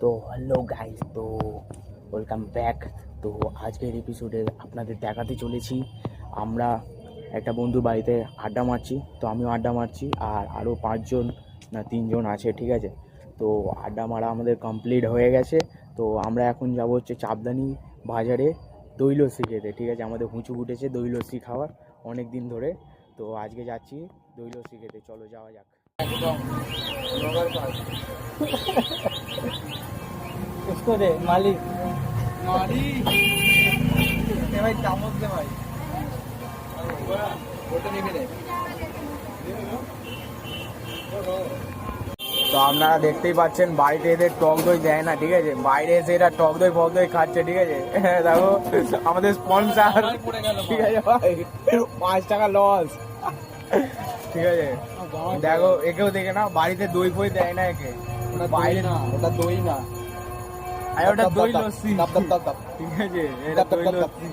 তো hello guys, তো welcome back. তো আজকের এপিসোডে আপনাদের দেখাতে চলেছি আমরা একটা বন্ধুর বাড়িতে আড্ডা মারছি। তো আমিও আড্ডা মারছি আর আরও 5জন না 3জন আছে, ঠিক আছে। তো আড্ডা মারা আমাদের কমপ্লিট হয়ে গেছে। তো আমরা এখন যাব হচ্ছে চাপদানি বাজারে দই লস্যি খেতে, ঠিক আছে। আমাদের হুঁচু উঠেছে দই লস্যি খাওয়ার অনেক দিন ধরে। তো আজকে যাচ্ছি দই লস্যি খেতে, চলো যাওয়া যাক। একদম इसको दे मालिक এ ভাই চামচ দে ভাই, ওটা নিবি রে। তো আপনারা দেখতেই পাচ্ছেন বাড়িতে এদের টক দই দেয় না, ঠিক আছে। বাইরে এসে এরা টক দই ফক দই খাচ্ছে, ঠিক আছে। দেখো আমাদের স্পন্সার, ঠিক আছে ভাই, 5 টাকা লস, ঠিক আছে। দেখো একেও দেখে না, বাড়িতে দই ফই দেয় না একে, বাইরে না, ওটা দই না, আর ওটা দই লস্যি, ঠিক আছে। এটা দই লস্যি।